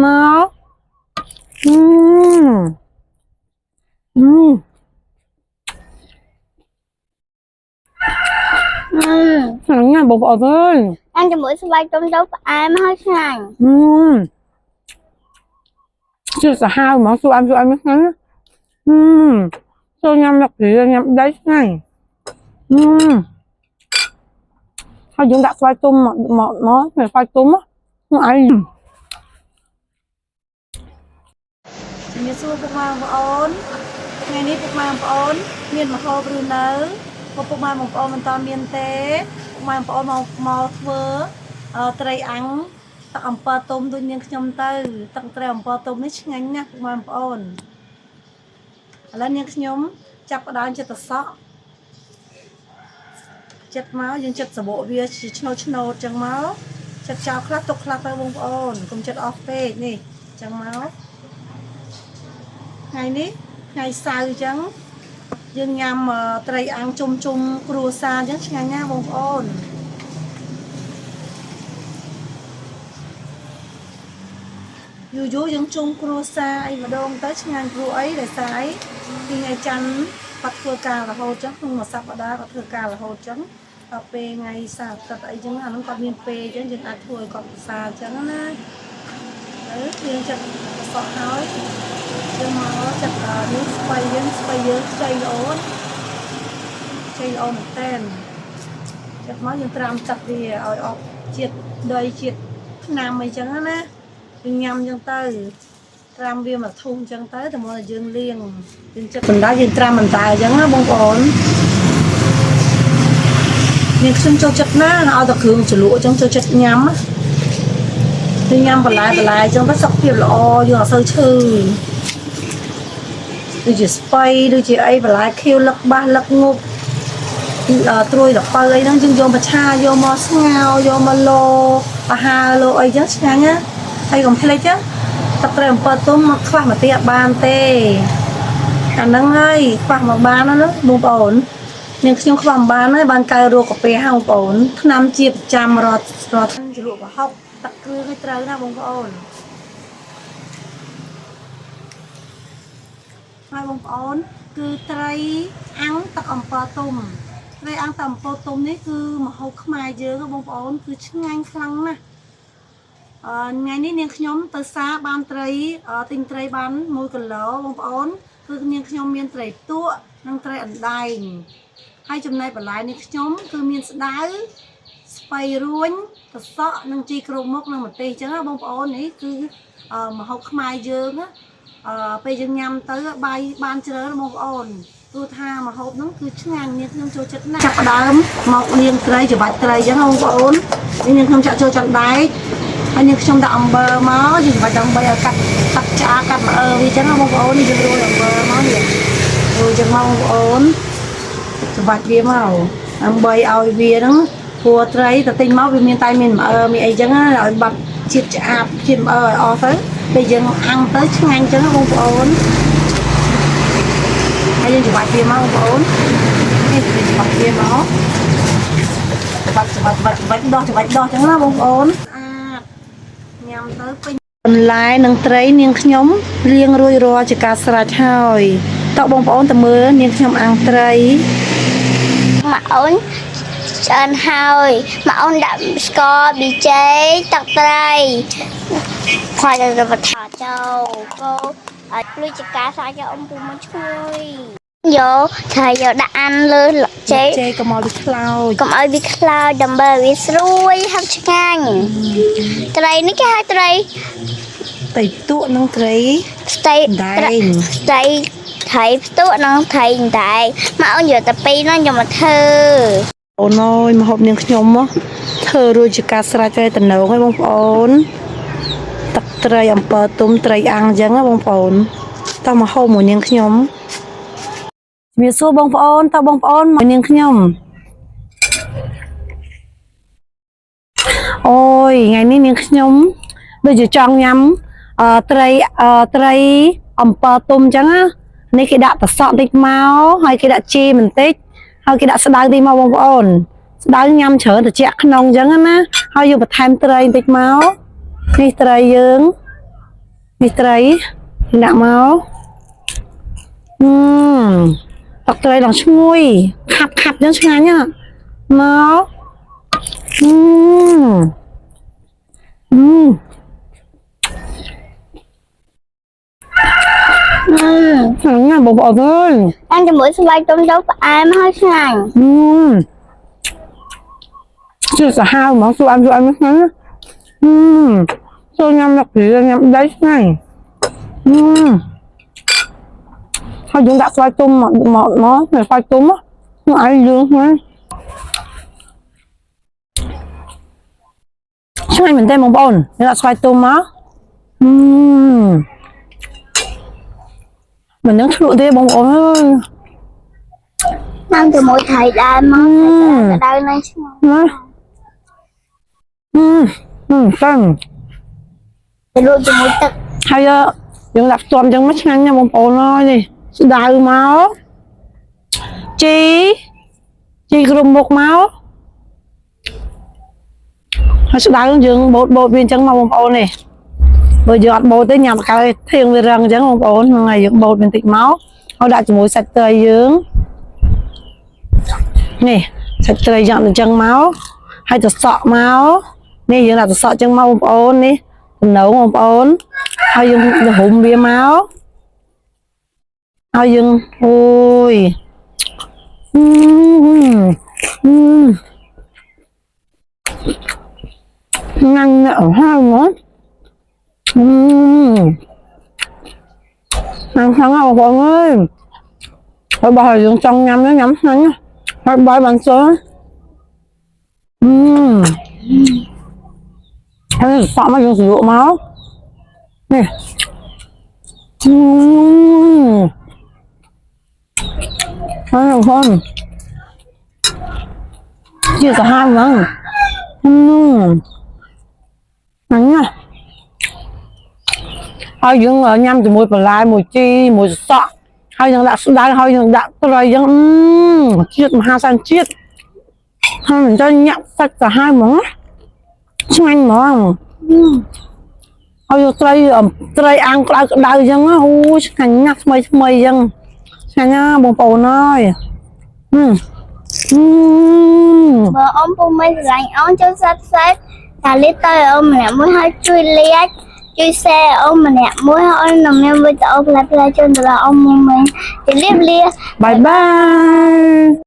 nó ừm ừm ngon nha bột bột ơi ăn cho bữa sau bay tôm đấu ai mà hơi ngàn chưa cả hai món tôi ăn hết tôi nhâm đặc gì nhâm đấy này thôi chúng đặt khoai tôm một món về khoai tôm á không ai ជំរាបសួរពុកម៉ែបងប្អូនថ្ងៃនេះពុកម៉ែបងប្អូនមានម្ហូបឬនៅពុកម៉ែបងប្អូនមិនតមានទេពុកម៉ែបងប្អូនមកធ្វើត្រីអាំងទឹកអំពិលទុំដូចនាងខ្ញុំទៅទឹកត្រីអំពិលទុំនេះឆ្ងាញ់ណាស់ពុកម៉ែបងប្អូនឥឡូវនាងខ្ញុំចាប់ផ្ដើមចិត្តសក់ចិត្តមកយើងចិត្តសបកវាជាឆ្នោតចឹងមកចិត្តចោលខ្លះទុកខ្លះទៅបងប្អូនកុំចិត្តអស់ពេកនេះចឹងមកថ្ងៃនេះថ្ងៃសៅរ៍អញ្ចឹងយើងញ៉ាំត្រីអាំងជុំគ្រួសារអញ្ចឹងឆ្ងាញ់ណាស់បងប្អូនយូរយើងជុំគ្រួសារអីម្ដងទៅឆ្ងាញ់ព្រោះអីដោយសារអីពីថ្ងៃច័ន្ទគាត់ធ្វើការរហូតអញ្ចឹងក្នុងមួយសប្តាហ៍គាត់ធ្វើការរហូតអញ្ចឹងដល់ពេលថ្ងៃសៅរ៍ទឹកអីអញ្ចឹងអានោះគាត់មានពេលអញ្ចឹងយើងអាចធ្វើឲ្យគាត់ពិសាអញ្ចឹងណាយើងចិត្តសក់ហើយយើងមកចិត្តនេះស្បៃយើងខ្ចីល្អមែនតើចិត្តមកយើងត្រាំទឹកវាឲ្យអស់ជាតិដីជាតិថ្នាំអីចឹងណាយើងញ៉ាំចឹងទៅត្រាំវាមកធុំចឹងទៅតែមកយើងលាងយើងចិត្តបណ្ដាយើងត្រាំបន្តែអញ្ចឹងណាបងប្អូនយើងខ្ញុំចូលចិត្តណាឲ្យតែគ្រឿងជ្រលក់អញ្ចឹងចូលចិត្តញ៉ាំយើងញ៉ាំបន្លែអញ្ចឹងទៅសុខភាពល្អយើងអត់សូវឈឺដូចជាស្បៃដូចជាអីបន្លែខៀវលឹកបាសលឹកងប់ត្រួយល្ពៅអីហ្នឹងយើងយកមកឆាយកមកស្ងោរយកមកលោប្រហើលោអីចឹងឆ្ងាញ់ណាហើយកុំភ្លេចចឹងទឹកត្រីអំពិលទុំមកខ្វះមកទៀតបានទេអាហ្នឹងហើយខ្វះមកបានណាបងប្អូននាងខ្ញុំខ្វះមិនបានហើយបានកែរោគកាពះហ่าបងប្អូនថ្នាំជាប្រចាំរត់ជ្រលក់ប្រហុកទឹកគ្រឿងឲ្យត្រូវណាបងប្អូនហើយបងប្អូនគឺត្រីអាំងទឹកអំពិលទុំត្រីអាំងទឹកអំពិលទុំនេះគឺម្ហូបខ្មែរយើងបងប្អូនគឺឆ្ងាញ់ខ្លាំងណាស់ថ្ងៃនេះនាងខ្ញុំទៅសារបានត្រីទិញត្រីបាន1គីឡូបងប្អូនគឺនាងខ្ញុំមានត្រីផ្ទក់និងត្រីអណ្ដែងហើយចំណែកបន្លែនេះខ្ញុំគឺមានស្ដៅស្ពៃរួញកសក់និងជីគ្រប់មុខនិងម្ទេសអញ្ចឹងបងប្អូននេះគឺម្ហូបខ្មែរយើងពេលយើងញ៉ាំទៅបាយបានច្រើនបងប្អូនព្រោះថាម្ហូបហ្នឹងគឺឆ្ងាញ់នាងខ្ញុំចូលចិត្តណាស់ចាប់ផ្ដើមមកលាងត្រីច្របាច់ត្រីអញ្ចឹងបងប្អូននេះនាងខ្ញុំចាក់ចូលចន្តែកហើយនាងខ្ញុំដាក់អំបិលមកយើងច្របាច់ដើម្បីឲ្យកាត់ទឹកឆ្អាកាត់មកវាអញ្ចឹងបងប្អូននេះយើងរោយអំបិលមកនេះរោយអញ្ចឹងមកបងប្អូនច្របាច់វាមកដើម្បីឲ្យវាហ្នឹងព្រោះត្រីទៅទិញមកវាមានតែមានមានអីអញ្ចឹងឲ្យបាត់ជាតិឆ្អាបជាតិឲ្យអស់ទៅពេលយើងអាំងទៅឆ្ងាញ់អញ្ចឹងបងប្អូនហើយយើងច្របាច់វាមកបងប្អូននេះច្របាច់វាមកច្របាច់ដោះអញ្ចឹងណាបងប្អូនញ៉ាំទៅពេញបន្លែនិងត្រីនាងខ្ញុំលាងរួចរាល់ជាការស្រេចហើយតើបងប្អូនតើមើលនាងខ្ញុំអាំងត្រីមកអូនច្រើនហើយមកអូនដាក់ស្ករប៊ីចេទឹកត្រីខ្វះទៅបថចូលគោឲ្យលុយចកាសាច់អ៊ំពូមកឈ្ងុយយកត្រូវយកដាក់អានលើចេកុំឲ្យវាខ្លោចដើម្បីវាស្រួយហើយឆ្ងាញ់ត្រីនេះគេហៅត្រីផ្ទក់និងត្រីដែងត្រីផ្ទក់និងត្រីដែងមកអូនយកតែពីរហ្នឹងយកមកធ្វើអូនអើយម្ហូបនាងខ្ញុំធ្វើរួចជាការស្រេចហើយតំណងហើយបងប្អូនទឹកត្រីអំពិលទុំត្រីអាំងអញ្ចឹងណាបងប្អូនតោះម្ហូបមួយនាងខ្ញុំជំរាបសួរបងប្អូនតើបងប្អូនមកនាងខ្ញុំអូយថ្ងៃនេះនាងខ្ញុំដូចជាចង់ញ៉ាំត្រីអំពិលទុំអញ្ចឹងណានេះគេដាក់ប្រសក់តិចមកហើយគេដាក់ជីបន្តិចហើយគេដាក់ស្ដៅតិចមកបងប្អូនស្ដៅញ៉ាំច្រើនត្រជាក់ក្នុងអញ្ចឹងណាហើយយើងបន្ថែមត្រីបន្តិចមកនេះត្រីយើង នេះត្រីដាក់មកទឹកត្រីឡើងឈ្ងុយខាប់ចឹងឆ្ងាញ់ណាមកឆ្ងាញ់ណាស់បងប្អូនអើយ ăn cho mỗi xoay tôm đấu của ai mà hơi ngành ជាសាហាវហ្មងសួរអញឆ្ងាញ់ចូលញ៉ាំដាក់ពីញ៉ាំដៃឆ្ងាញ់ហើយយើងដាក់ស្វាយទុំមកស្វាយទុំនោះឲ្យយើងហ្នឹងឆ្ងាញ់មែនទេបងប្អូនយើងដាក់ស្វាយទុំមកមិននឹងឆ្លក់ទេបងប្អូនអើយ ăn cho mỗi thầy đai mà thầy đai nàyណាចាញ់ thì luôn cho mỗiទឹក ហើយយើងដាក់ខ្ទមចឹងមកឆ្ងាញ់ណាស់បងប្អូនអើយនេះស្ដៅមកជីក្រុមមុខមកហើយស្ដៅយើងបូតវាអញ្ចឹងមកបងប្អូននេះបើយើងអត់បូតទេញ៉ាំកាលធៀងវារឹងអញ្ចឹងបងប្អូនហ្នឹងហើយយើងបូតបន្តិចមកហើយដាក់ជាមួយសាច់ត្រីយើងនេះសាច់ត្រីយ៉ាងអញ្ចឹងមកហើយទៅសក់មកនេះយើងដាក់ទៅសក់អញ្ចឹងមកបងប្អូននេះដំណៅបងប្អូនហើយយើងទៅរុំវាមកហើយយើងអូយញ៉ាំអស់ហើយមកញ៉ាំខាងបងប្អូនអើយហើយបើយើងចង់ញ៉ាំញ៉ាំហ្នឹងហើយបាយបានសោះហើយសក់មកយើងស្លក់មកនេះហើយបងប្អូនជាសាហាវហ្នឹងអញណាហើយយើងញ៉ាំជាមួយបន្លែមួយជីមួយសក់ហើយយើងដាក់ស្ដៅហើយយើងដាក់ត្រីយើងជាតិមហាសានជាតិហើយមិនចង់ញាក់សាច់សាហាវហ្មងឆ្ងាញ់ហ្មងហើយយកត្រីអាំងក្តៅអញ្ចឹងអូឆ្ងាញ់ណាស់ថ្មីអញ្ចឹងឆ្ងាញ់ណាស់បងប្អូនអើយmà ông phụ mấy rảnh ông cho sắp xếp thà lý tôi ông mẹ mới hơi chui liếc chui xe ông mà nè mới hơi nằm em với ông lại cho là ông mình chỉ liếc liếc bye bye